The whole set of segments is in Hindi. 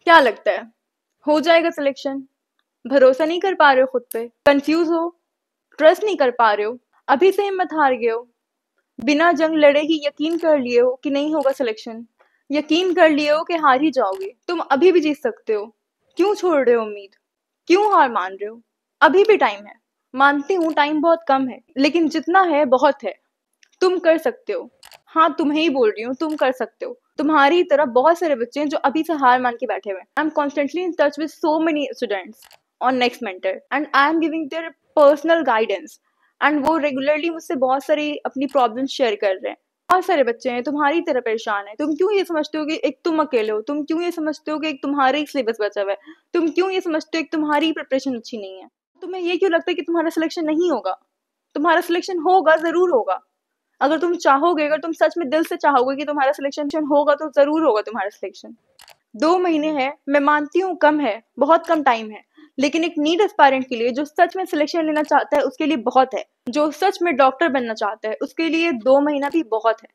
क्या लगता है, हो जाएगा सिलेक्शन? भरोसा नहीं कर पा रहे हो खुद पे, कंफ्यूज हो, ट्रस्ट नहीं कर पा रहे हो, अभी से हिम्मत हार गए हो, बिना जंग लड़े ही यकीन कर लिए हो कि नहीं होगा सिलेक्शन, यकीन कर लिए हो कि हार ही जाओगे, तुम अभी भी जीत सकते हो। क्यों छोड़ रहे हो उम्मीद? क्यों हार मान रहे हो? अभी भी टाइम है। मानती हूँ टाइम बहुत कम है, लेकिन जितना है बहुत है। तुम कर सकते हो। हाँ, तुम्हें ही बोल रही हूँ, तुम कर सकते हो। तुम्हारी ही तरह बहुत सारे बच्चे हैं जो अभी से हार मान के बैठे हुए हैं। I am constantly in touch with so many students on next mentor and I am giving their personal guidance and वो रेगुलरली मुझसे बहुत सारी अपनी प्रॉब्लम शेयर कर रहे हैं। बहुत सारे बच्चे हैं तुम्हारी तरह परेशान है। तुम क्यों ये समझते हो कि एक तुम अकेले हो? तुम क्यों ये समझते हो कि एक तुम्हारा ही सिलेबस बचा हुआ है? तुम क्यों ये समझते हो कि तुम्हारी प्रिपरेशन अच्छी नहीं है? तुम्हें ये क्यों लगता है कि तुम्हारा सिलेक्शन नहीं होगा? तुम्हारा सिलेक्शन होगा, जरूर होगा। अगर तुम चाहोगे, अगर तुम सच में दिल से चाहोगे कि तुम्हारा सिलेक्शन होगा, तो जरूर होगा तुम्हारा सिलेक्शन। 2 महीने है, मैं मानती हूँ कम है, बहुत कम टाइम है, लेकिन एक नीट एस्पायरेंट के लिए जो सच में सिलेक्शन लेना चाहता है उसके लिए बहुत है। जो सच में डॉक्टर बनना चाहता है उसके लिए 2 महीना भी बहुत है।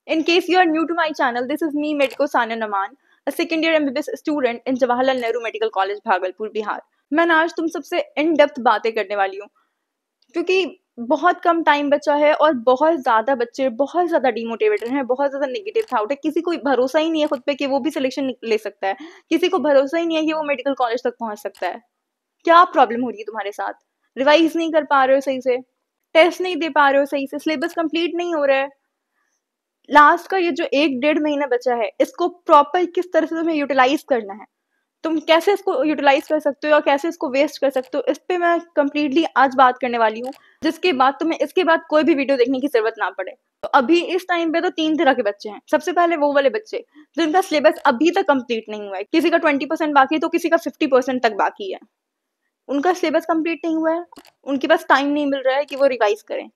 In case you are new to my channel, this is me, Medico Sania Naman, a second year MBBS student in Jawaharlal Nehru Medical College, Bhagalpur, Bihar. मैं आज तुम सबसे इन डेप्थ बातें करने वाली हूँ, क्योंकि बहुत कम टाइम बचा है और बहुत ज़्यादा बच्चे बहुत ज़्यादा डिमोटिवेटेड हैं, बहुत ज़्यादा नेगेटिव थाउट है। किसी को भरोसा ही नहीं है खुद पे कि वो भी सिलेक्शन ले सकता है। किसी को भरोसा ही नहीं है कि वो मेडिकल कॉलेज तक पहुंच सकता है। क्या प्रॉब्लम हो रही है तुम्हारे साथ? रिवाइज नहीं कर पा रहे हो सही से, टेस्ट नहीं दे पा रहे हो सही से, सिलेबस कंप्लीट नहीं हो रहा है। लास्ट का ये जो 1-1.5 महीना बचा है, इसको प्रॉपर किस तरह से तुम्हें यूटिलाइज करना है, तुम कैसे इसको यूटिलाइज कर सकते हो या कैसे इसको वेस्ट कर सकते हो, इस पे मैं कंप्लीटली आज बात करने वाली हूँ, जिसके बाद तुम्हें इसके बाद कोई भी वीडियो देखने की जरूरत ना पड़े। तो अभी इस टाइम पे तो 3 तरह के बच्चे हैं। सबसे पहले वो वाले बच्चे जिनका सिलेबस अभी तक कंप्लीट नहीं हुआ है, किसी का 20% बाकी है तो किसी का 50% तक बाकी है। उनका सिलेबस कंप्लीट नहीं हुआ है, उनके पास टाइम नहीं मिल रहा है कि वो रिवाइज करें।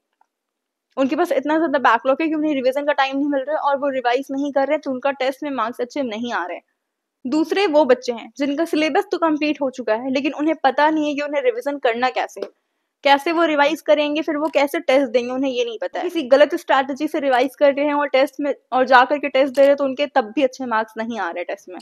उनके पास इतना ज्यादा बैकलॉग है कि उन्हें रिवीजन का टाइम नहीं मिल रहा है और वो रिवाइज नहीं कर रहे, तो उनका टेस्ट में मार्क्स अच्छे नहीं आ रहे। दूसरे वो बच्चे हैं जिनका सिलेबस तो कंप्लीट हो चुका है, लेकिन उन्हें पता नहीं है कि उन्हें रिवीजन करना कैसे, कैसे वो रिवाइज करेंगे, फिर वो कैसे टेस्ट देंगे, उन्हें ये नहीं पता है। किसी गलत स्ट्रैटेजी से रिवाइज कर रहे हैं और टेस्ट में और जा करके टेस्ट दे रहे हैं, तो उनके तब भी अच्छे मार्क्स नहीं आ रहे टेस्ट में।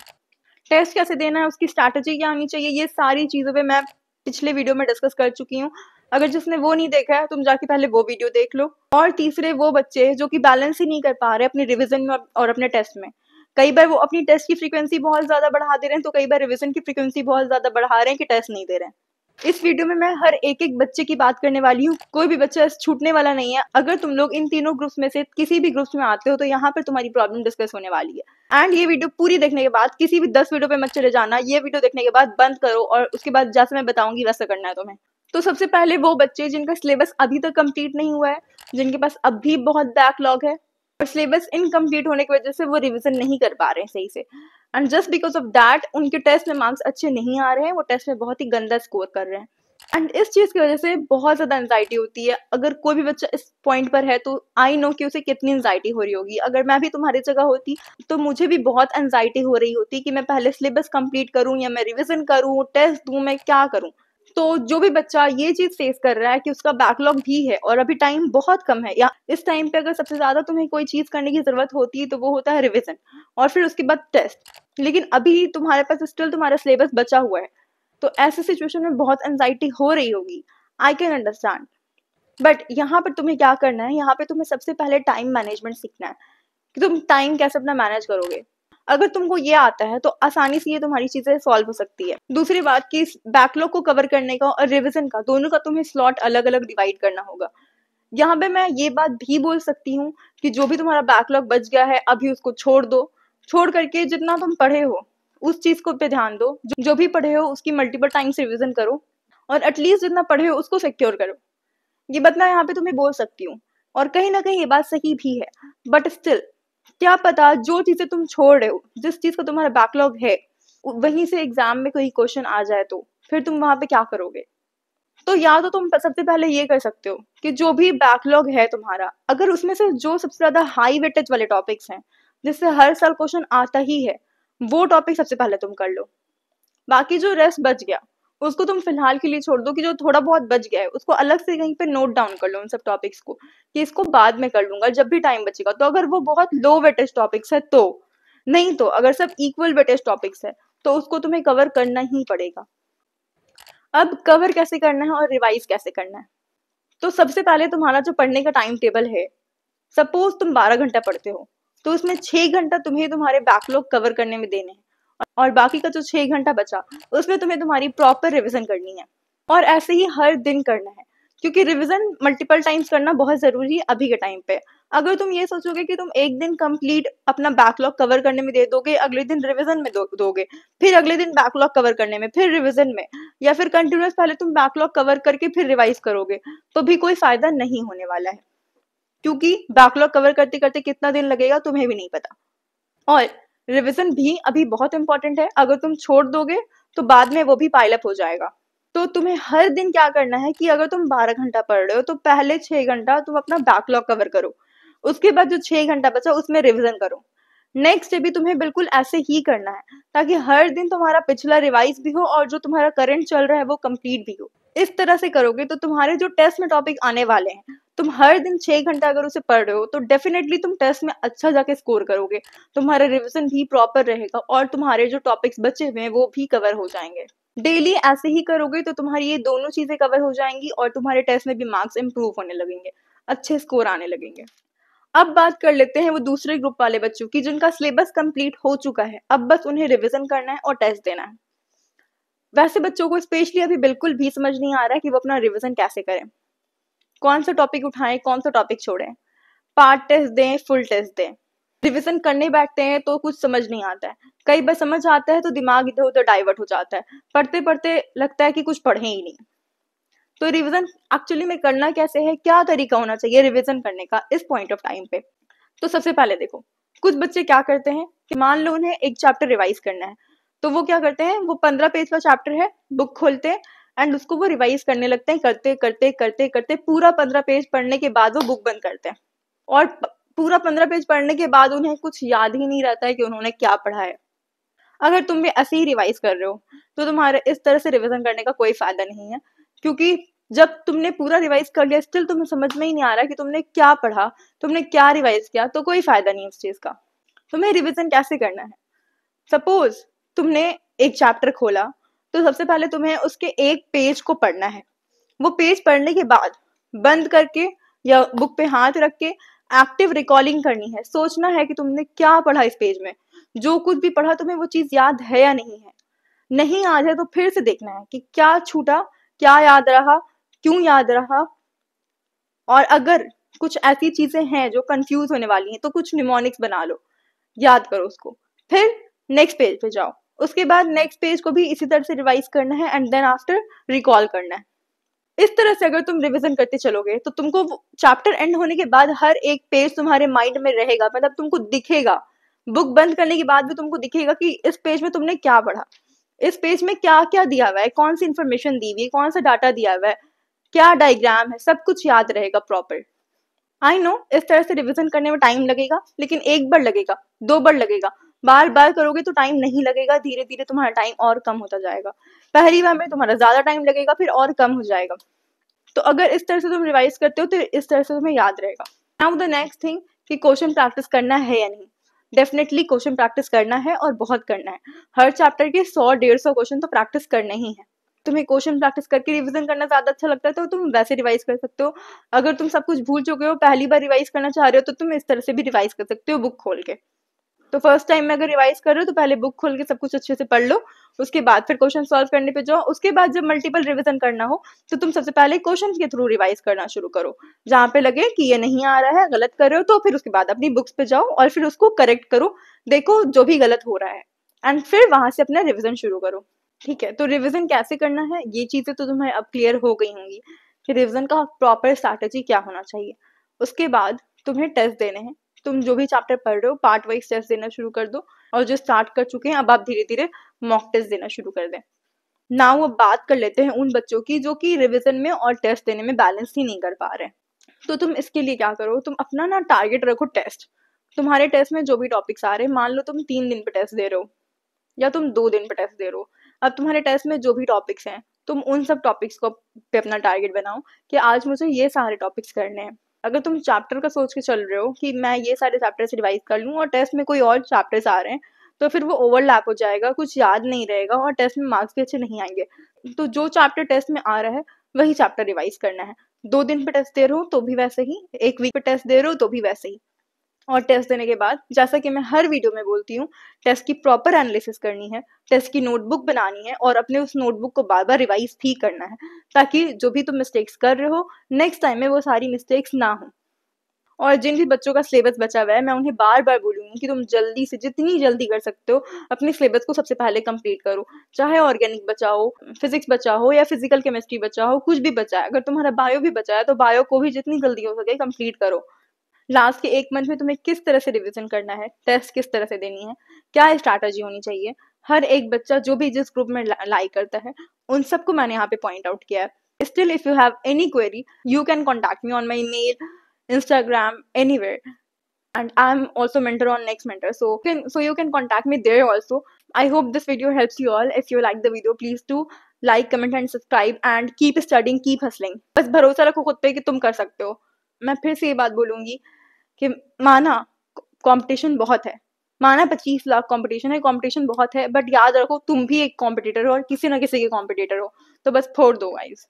टेस्ट कैसे देना है, उसकी स्ट्रैटेजी क्या आनी चाहिए, ये सारी चीजों पे मैं पिछले वीडियो में डिस्कस कर चुकी हूँ। अगर जिसने वो नहीं देखा है, तुम जाके पहले वो वीडियो देख लो। और तीसरे वो बच्चे जो कि बैलेंस ही नहीं कर पा रहे अपने रिवीजन में और अपने टेस्ट में। कई बार वो अपनी टेस्ट की फ्रीक्वेंसी बहुत ज्यादा बढ़ा दे रहे हैं, तो कई बार रिवीजन की फ्रीक्वेंसी बहुत ज्यादा बढ़ा रहे हैं कि टेस्ट नहीं दे रहे हैं। इस वीडियो में मैं हर एक बच्चे की बात करने वाली हूँ, कोई भी बच्चा छूटने वाला नहीं है। अगर तुम लोग इन तीनों ग्रुप्स में से किसी भी ग्रुप्स में आते हो, तो यहाँ पर तुम्हारी प्रॉब्लम डिस्कस होने वाली है। एंड ये वीडियो पूरी देखने के बाद किसी भी 10 वीडियो पे मत चले जाना, ये वीडियो देखने के बाद बंद करो और उसके बाद जैसे मैं बताऊंगी वैसा करना है तुम्हें। तो सबसे पहले वो बच्चे जिनका सिलेबस अभी तक कंप्लीट नहीं हुआ है, जिनके पास अभी बहुत बैकलॉग है और सिलेबस इनकम्प्लीट होने की वजह से वो रिवीजन नहीं कर पा रहे हैं सही से, and just because of that उनके टेस्ट में मार्क्स अच्छे नहीं आ रहे हैं, वो टेस्ट में बहुत ही गंदा स्कोर कर रहे हैं। एंड इस चीज की वजह से बहुत ज्यादा एंजाइटी होती है। अगर कोई भी बच्चा इस पॉइंट पर है तो आई नो कि उसे कितनी एंजाइटी हो रही होगी। अगर मैं भी तुम्हारी जगह होती तो मुझे भी बहुत एंजाइटी हो रही होती कि मैं पहले सिलेबस कंप्लीट करूं या मैं रिवीजन करूं, टेस्ट दूं, मैं क्या करूं। तो जो भी बच्चा ये चीज फेस कर रहा है कि उसका बैकलॉग भी है और अभी टाइम बहुत कम है, या इस टाइम पे अगर सबसे ज्यादा तुम्हें कोई चीज करने की जरूरत होती है तो वो होता है रिवीजन और फिर उसके बाद टेस्ट, लेकिन अभी तुम्हारे पास स्टिल तुम्हारा सिलेबस बचा हुआ है, तो ऐसे सिचुएशन में बहुत एंजाइटी हो रही होगी। I can understand. बट यहाँ पर तुम्हें क्या करना है, यहाँ पे तुम्हें सबसे पहले टाइम मैनेजमेंट सीखना है कि तुम टाइम कैसे अपना मैनेज करोगे। अगर तुमको ये आता है तो आसानी से ये तुम्हारी चीजें सॉल्व हो सकती है। दूसरी बात कि बैकलॉग को कवर करने का और रिवीजन का, दोनों का तुम्हें स्लॉट अलग अलग डिवाइड करना होगा। यहाँ पे मैं ये बात भी बोल सकती हूँ कि जो भी तुम्हारा बैकलॉग बच गया है अभी उसको छोड़ दो। छोड़ करके जितना तुम पढ़े हो उस चीज को पे ध्यान दो, जो भी पढ़े हो उसकी मल्टीपल टाइम्स रिवीजन करो और एटलीस्ट जितना पढ़े हो उसको सिक्योर करो। ये बात मैं यहाँ पे तुम्हें बोल सकती हूँ और कहीं ना कहीं ये बात सही भी है। बट स्टिल क्या पता जो चीजें तुम छोड़ रहे हो, जिस चीज का तुम्हारा बैकलॉग है, वहीं से एग्जाम में कोई क्वेश्चन आ जाए तो फिर तुम वहां पे क्या करोगे। तो या तो तुम सबसे पहले ये कर सकते हो कि जो भी बैकलॉग है तुम्हारा, अगर उसमें से जो सबसे ज्यादा हाई वेटेज वाले टॉपिक्स हैं जिससे हर साल क्वेश्चन आता ही है, वो टॉपिक सबसे पहले तुम कर लो। बाकी जो रेस्ट बच गया उसको तुम फिलहाल के लिए छोड़ दो, कि जो थोड़ा बहुत बच गया है उसको अलग से कहीं पे नोट डाउन कर लो उन सब टॉपिक्स को, कि इसको बाद में कर लूंगा जब भी टाइम बचेगा। तो अगर वो बहुत लो वेटेज टॉपिक्स है तो, नहीं तो अगर सब इक्वल वेटेज टॉपिक्स है तो उसको तुम्हें कवर करना ही पड़ेगा। अब कवर कैसे करना है और रिवाइज कैसे करना है, तो सबसे पहले तुम्हारा जो पढ़ने का टाइम टेबल है, सपोज तुम 12 घंटा पढ़ते हो, तो उसमें 6 घंटा तुम्हें तुम्हारे बैकलॉग कवर करने में देने हैं, और बाकी का जो 6 घंटा बचा उसमें तुम्हें तुम्हारी प्रॉपर रिविजन करनी है। और ऐसे ही हर दिन करना है, क्योंकि रिविजन मल्टीपल टाइम्स करना बहुत जरूरी है अभी के टाइम पे। अगर तुम ये सोचोगे कि तुम एक दिन कंप्लीट अपना बैकलॉग कवर करने में दे दोगे, अगले दिन रिविजन में दोगे, फिर अगले दिन बैकलॉग कवर करने में, फिर रिविजन में, या फिर कंटिन्यूअस पहले तुम बैकलॉग कवर करके फिर रिवाइज करोगे, तो भी कोई फायदा नहीं होने वाला है, क्योंकि बैकलॉग कवर करते करते कितना दिन लगेगा तुम्हें भी नहीं पता। और रिविजन भी अभी बहुत इंपॉर्टेंट है, अगर तुम छोड़ दोगे तो बाद में वो भी पाइल अप हो जाएगा। तो तुम्हें हर दिन क्या करना है कि अगर तुम 12 घंटा पढ़ रहे हो तो पहले 6 घंटा तुम अपना बैकलॉग कवर करो, उसके बाद जो 6 घंटा बचा उसमें रिविजन करो। नेक्स्ट डे भी तुम्हें बिल्कुल ऐसे ही करना है, ताकि हर दिन तुम्हारा पिछला रिवाइज भी हो और जो तुम्हारा करंट चल रहा है वो कंप्लीट भी हो। इस तरह से करोगे तो तुम्हारे जो टेस्ट में टॉपिक आने वाले हैं, तुम हर दिन 6 घंटा अगर उसे पढ़ रहे हो तो डेफिनेटली तुम टेस्ट में अच्छा जाके स्कोर करोगे, तुम्हारा रिविजन भी प्रॉपर रहेगा और तुम्हारे जो टॉपिक्स बचे हुए हैं वो भी कवर हो जाएंगे। डेली ऐसे ही करोगे तो तुम्हारी ये दोनों चीजें कवर हो जाएंगी और तुम्हारे टेस्ट में भी मार्क्स इंप्रूव होने लगेंगे, अच्छे स्कोर आने लगेंगे। अब बात कर लेते हैं वो दूसरे ग्रुप वाले बच्चों की जिनका सिलेबस कंप्लीट हो चुका है, अब बस उन्हें रिवीजन करना है और टेस्ट देना है। वैसे बच्चों को स्पेशली अभी बिल्कुल भी समझ नहीं आ रहा है कि वो अपना रिवीजन कैसे करें, कौन सा टॉपिक उठाएं, कौन सा टॉपिक छोड़ें, पार्ट टेस्ट दें, फुल टेस्ट दें। रिवीजन करने बैठते हैं तो कुछ समझ नहीं आता है, कई बार समझ आता है तो दिमाग इधर उधर डाइवर्ट हो जाता है, पढ़ते पढ़ते लगता है कि कुछ पढ़े ही नहीं। तो रिवीजन एक्चुअली में करना कैसे है, क्या तरीका होना चाहिए रिवीजन करने का इस पॉइंट ऑफ टाइम पे। तो सबसे पहले देखो, कुछ बच्चे क्या करते हैं कि मान लो उन्हें एक चैप्टर रिवाइज करना है, तो वो क्या करते हैं, वो 15 पेज का चैप्टर है, बुक खोलते हैं एंड उसको वो रिवाइज करने लगते हैं, करते करते करते करते पूरा 15 पेज पढ़ने के बाद वो बुक बंद करते हैं, और पूरा 15 पेज पढ़ने के बाद उन्हें कुछ याद ही नहीं रहता है कि उन्होंने क्या पढ़ा है। अगर तुम भी ऐसे ही रिवाइज कर रहे हो तो तुम्हारे इस तरह से रिवीजन करने का कोई फायदा नहीं है, क्योंकि जब तुमने पूरा रिवाइज कर लिया स्टिल तुम्हें समझ में ही नहीं आ रहा कि तुमने क्या पढ़ा, तुमने क्या रिवाइज किया, तो कोई फायदा नहीं उस चीज का। तुम्हें रिवीजन कैसे करना है, सपोज तुमने एक चैप्टर खोला तो सबसे पहले तुम्हें उसके एक पेज को पढ़ना है, वो पेज पढ़ने के बाद बंद करके या बुक पे हाथ रख के एक्टिव रिकॉलिंग करनी है, सोचना है कि तुमने क्या पढ़ा इस पेज में, जो कुछ भी पढ़ा तुम्हें वो चीज याद है या नहीं है। नहीं याद है तो फिर से देखना है कि क्या छूटा, क्या याद रहा, क्यों याद रहा, और अगर कुछ ऐसी चीजें हैं जो कंफ्यूज होने वाली हैं तो कुछ निमोनिक्स बना लो, याद करो उसको, फिर नेक्स्ट पेज पे जाओ, उसके बाद नेक्स्ट पेज को भी इसी तरह से रिवाइज करना है एंड देन आफ्टर रिकॉल करना है। इस तरह से अगर तुम रिवीजन करते चलोगे तो तुमको चैप्टर एंड होने के बाद हर एक पेज तुम्हारे माइंड में रहेगा, मतलब तुमको दिखेगा, बुक बंद करने के बाद भी तुमको दिखेगा कि इस पेज में तुमने क्या पढ़ा, इस पेज में क्या क्या दिया हुआ है, कौन सी इंफॉर्मेशन दी हुई है, कौन सा डाटा दिया हुआ है, क्या डायग्राम है, सब कुछ याद रहेगा प्रॉपर। आई नो इस तरह से रिवीजन करने में टाइम लगेगा, लेकिन एक बार लगेगा, 2 बार लगेगा, बार बार करोगे तो टाइम नहीं लगेगा, धीरे धीरे तुम्हारा टाइम और कम होता जाएगा, पहली बार में तुम्हारा ज्यादा टाइम लगेगा फिर और कम हो जाएगा। तो अगर इस तरह से तुम रिवाइज करते हो तो इस तरह से तुम्हें याद रहेगा। नाउ द नेक्स्ट थिंग कि क्वेश्चन प्रैक्टिस करना है या नहीं। डेफिनेटली क्वेश्चन प्रैक्टिस करना है और बहुत करना है, हर चैप्टर के 100-150 क्वेश्चन तो प्रैक्टिस करने ही है। तुम्हें क्वेश्चन प्रैक्टिस करके रिवीजन करना ज्यादा अच्छा लगता है तो तुम वैसे रिवाइज कर सकते हो, अगर तुम सब कुछ भूल चुके हो पहली बार रिवाइज करना चाह रहे हो तो तुम इस तरह से भी रिवाइज कर सकते हो बुक खोल के। तो फर्स्ट टाइम में अगर रिवाइज कर रहे हो तो पहले बुक खोल के सब कुछ अच्छे से पढ़ लो, उसके बाद फिर क्वेश्चन सॉल्व करने पे जाओ, उसके बाद जब मल्टीपल रिवीजन करना हो तो तुम सबसे पहले क्वेश्चन के थ्रू रिवाइज करना शुरू करो, जहाँ पे लगे कि ये नहीं आ रहा है, गलत कर रहे हो, तो फिर उसके बाद अपनी बुक्स पे जाओ और फिर उसको करेक्ट करो, देखो जो भी गलत हो रहा है एंड फिर वहां से अपना रिविजन शुरू करो। ठीक है, तो रिविजन कैसे करना है ये चीजें तो तुम्हें अब क्लियर हो गई होंगी कि रिविजन का प्रॉपर स्ट्रैटेजी क्या होना चाहिए। उसके बाद तुम्हें टेस्ट देने हैं, तुम जो भी चैप्टर पढ़ रहे हो पार्ट वाइज टेस्ट देना शुरू कर दो, और जो स्टार्ट कर चुके हैं अब आप धीरे धीरे मॉक टेस्ट देना शुरू कर दें। नाउ अब बात कर लेते हैं उन बच्चों की जो कि रिवीजन में और टेस्ट देने में बैलेंस ही नहीं कर पा रहे हैं। तो तुम इसके लिए क्या करो, तुम अपना ना टारगेट रखो टेस्ट। तुम्हारे टेस्ट में जो भी टॉपिक्स आ रहे हैं, मान लो तुम 3 दिन पे टेस्ट दे रहे हो या तुम 2 दिन पे टेस्ट दे रहे हो, अब तुम्हारे टेस्ट में जो भी टॉपिक्स हैं तुम उन सब टॉपिक्स को पे अपना टारगेट बनाओ कि आज मुझे ये सारे टॉपिक्स करने हैं। अगर तुम चैप्टर का सोच के चल रहे हो कि मैं ये सारे चैप्टर से रिवाइज कर लूँ और टेस्ट में कोई और चैप्टर्स आ रहे हैं तो फिर वो ओवरलैप हो जाएगा, कुछ याद नहीं रहेगा और टेस्ट में मार्क्स भी अच्छे नहीं आएंगे। तो जो चैप्टर टेस्ट में आ रहा है वही चैप्टर रिवाइज करना है। 2 दिन पे टेस्ट दे रहे हो तो भी वैसे ही, 1 वीक पे टेस्ट दे रहे हो तो भी वैसे ही। और टेस्ट देने के बाद, जैसा कि मैं हर वीडियो में बोलती हूँ, टेस्ट की प्रॉपर एनालिसिस करनी है, टेस्ट की नोटबुक बनानी है और अपने उस नोटबुक को बार बार रिवाइज भी करना है, ताकि जो भी तुम मिस्टेक्स कर रहे हो नेक्स्ट टाइम में वो सारी मिस्टेक्स ना हो। और जिन भी बच्चों का सिलेबस बचा हुआ है, मैं उन्हें बार बार बोलूँगी कि तुम जल्दी से, जितनी जल्दी कर सकते हो, अपने सिलेबस को सबसे पहले कंप्लीट करो। चाहे ऑर्गेनिक बचा हो, फिजिक्स बचा हो या फिजिकल केमिस्ट्री बचा हो, कुछ भी बचा है। अगर तुम्हारा बायो भी बचा है तो बायो को भी जितनी जल्दी हो सके कंप्लीट करो। लास्ट के 1 मंथ में तुम्हें किस तरह से रिवीजन करना है, टेस्ट किस तरह से देनी है, क्या स्ट्रैटेजी होनी चाहिए, हर एक बच्चा जो भी जिस ग्रुप में लाइक करता है, उन सबको मैंने यहाँ पे पॉइंट आउट किया है। Still if you have any query, you can contact me on my email, Instagram, anywhere. And I'm also mentor on Next Mentor, so you can contact me there also. I hope this video helps you all. If you like the video, please do like, comment and subscribe, and keep studying, keep hustling. बस भरोसा रखो खुद पे कि तुम कर सकते हो। मैं फिर से ये बात बोलूंगी कि माना कंपटीशन बहुत है, माना 25 लाख कंपटीशन बहुत है, बट याद रखो तुम भी एक कॉम्पिटिटर हो और किसी ना किसी के कॉम्पिटिटर हो। तो बस फोड़ दो गाइस।